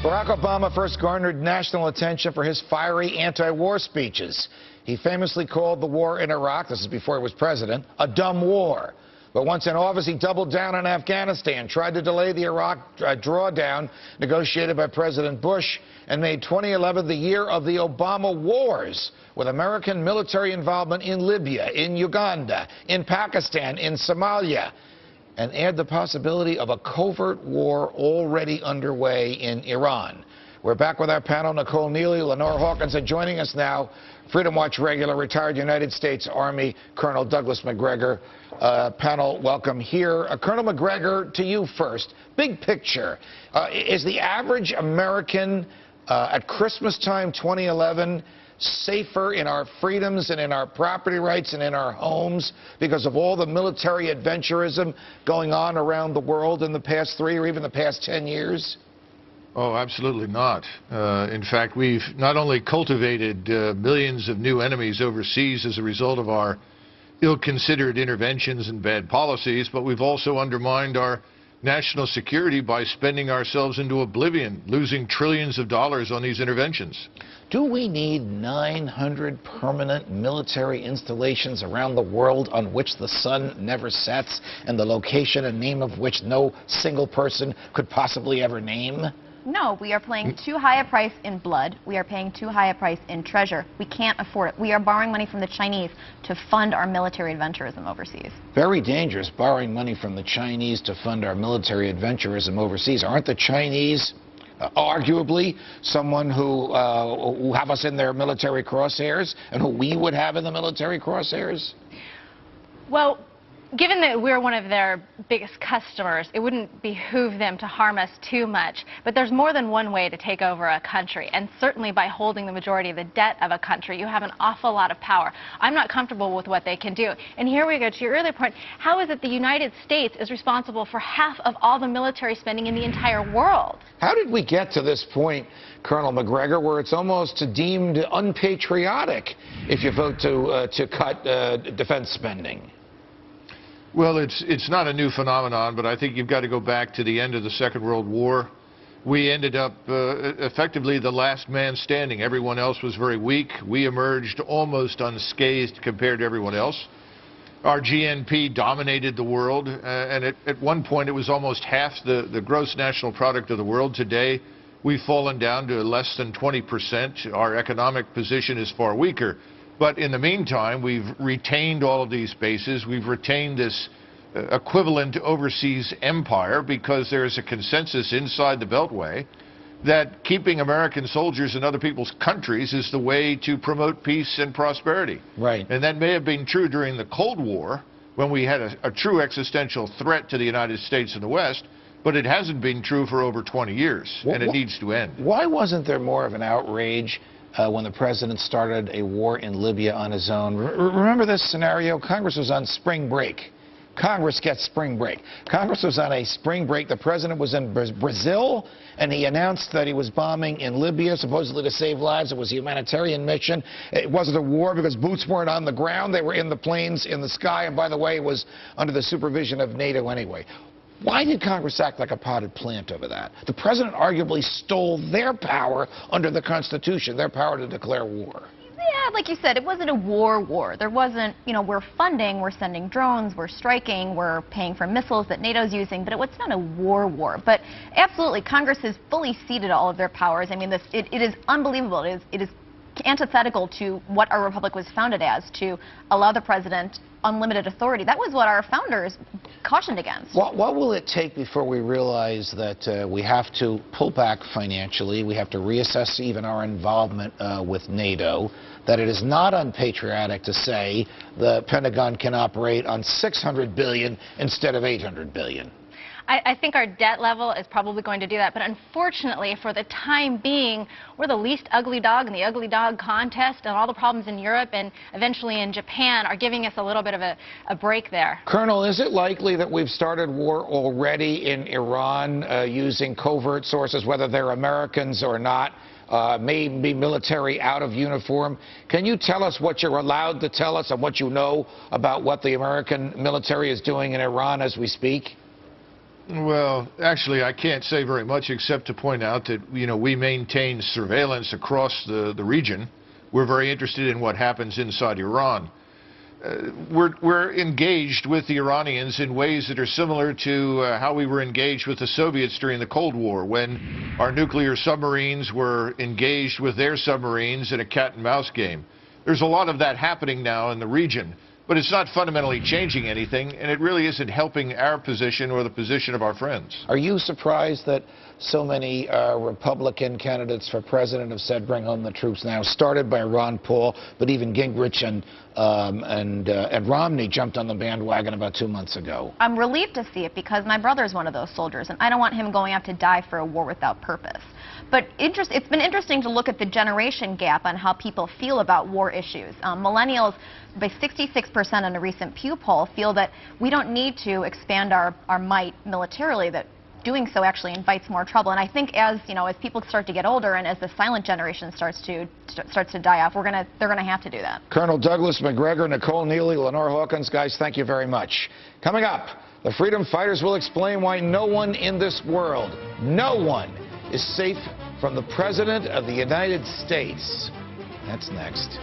Barack Obama first garnered national attention for his fiery anti-war speeches. He famously called the war in Iraq, this is before he was president, a dumb war. But once in office, he doubled down on Afghanistan, tried to delay the Iraq drawdown negotiated by President Bush, and made 2011 the year of the Obama wars, with American military involvement in Libya, in Uganda, in Pakistan, in Somalia, and add the possibility of a covert war already underway in Iran. We're back with our panel. Nicole Neily, Lenore Hawkins are joining us now. Freedom Watch regular, retired United States Army Colonel Douglas Macgregor. Panel, welcome here. Colonel Macgregor, to you first. Big picture. Is the average American at Christmas time 2011 safer in our freedoms and in our property rights and in our homes because of all the military adventurism going on around the world in the past 3 or even the past 10 years? Oh, absolutely not. In fact, we've not only cultivated millions of new enemies overseas as a result of our ill-considered interventions and bad policies, but we've also undermined our national security by spending ourselves into oblivion, losing trillions of dollars on these interventions. Do we need 900 permanent military installations around the world on which the sun never sets and the location and name of which no single person could possibly ever name? No, we are paying too high a price in blood. We are paying too high a price in treasure. We can't afford it. We are borrowing money from the Chinese to fund our military adventurism overseas. Very dangerous, borrowing money from the Chinese to fund our military adventurism overseas. Aren't the Chinese arguably someone who have us in their military crosshairs and who we would have in the military crosshairs? Well, given that we're one of their biggest customers, it wouldn't behoove them to harm us too much. But there's more than one way to take over a country, and certainly by holding the majority of the debt of a country, you have an awful lot of power. I'm not comfortable with what they can do. And here we go to your earlier point. How is it the United States is responsible for half of all the military spending in the entire world? How did we get to this point, Colonel Macgregor, where it's almost deemed unpatriotic if you vote to cut defense spending? Well, it's not a new phenomenon, but I think you've got to go back to the end of the Second World War. We ended up effectively the last man standing. Everyone else was very weak. We emerged almost unscathed compared to everyone else. Our GNP dominated the world, and at one point it was almost half the gross national product of the world. Today, we've fallen down to less than 20%. Our economic position is far weaker. But in the meantime, we've retained all of these bases. We've retained this equivalent overseas empire because there is a consensus inside the Beltway that keeping American soldiers in other people's countries is the way to promote peace and prosperity. Right. And that may have been true during the Cold War when we had a true existential threat to the United States and the West, but it hasn't been true for over 20 years, and it needs to end. Why wasn't there more of an outrage when the president started a war in Libya on his own? Remember this scenario? Congress was on spring break. Congress gets spring break. Congress was on a spring break. The president was in Brazil, and he announced that he was bombing in Libya, supposedly to save lives. It was a humanitarian mission. It wasn't a war because boots weren't on the ground. They were in the planes, in the sky, and by the way, it was under the supervision of NATO anyway. Why did Congress act like a potted plant over that? The president arguably stole their power under the Constitution, their power to declare war. Yeah, like you said, it wasn't a war. There wasn't, we're funding, we're sending drones, we're striking, we're paying for missiles that NATO's using, but it's not a war. But absolutely, Congress has fully ceded all of their powers. I mean, it is unbelievable. It is antithetical to what our republic was founded as, to allow the president unlimited authority. That was what our founders cautioned against. What will it take before we realize that we have to pull back financially, we have to reassess even our involvement with NATO, that it is not unpatriotic to say the Pentagon can operate on $600 billion instead of $800 billion? I think our debt level is probably going to do that, but unfortunately, for the time being, we're the least ugly dog in the ugly dog contest, and all the problems in Europe and eventually in Japan are giving us a little bit of a break there. Colonel, is it likely that we've started war already in Iran using covert sources, whether they're Americans or not, maybe military out of uniform? Can you tell us what you're allowed to tell us and what you know about what the American military is doing in Iran as we speak? Well, actually, I can't say very much except to point out that, we maintain surveillance across the region. We're very interested in what happens inside Iran. We're engaged with the Iranians in ways that are similar to how we were engaged with the Soviets during the Cold War, when our nuclear submarines were engaged with their submarines in a cat-and-mouse game. There's a lot of that happening now in the region, but it's not fundamentally changing anything, and it really isn't helping our position or the position of our friends. Are you surprised that so many Republican candidates for president have said bring home the troops now, started by Ron Paul, but even Gingrich and Romney jumped on the bandwagon about 2 months ago? I'm relieved to see it because my brother's one of those soldiers, and I don't want him going out to die for a war without purpose. But it's been interesting to look at the generation gap on how people feel about war issues. Millennials, by 66% in a recent Pew poll, feel that we don't need to expand our might militarily, that doing so actually invites more trouble. And I think as people start to get older and as the silent generation starts to die off, they're gonna have to do that. Colonel Douglas McGregor, Nicole Neily, Lenore Hawkins, guys, thank you very much. Coming up, the freedom fighters will explain why no one in this world, no one, is safe from the President of the United States. That's next.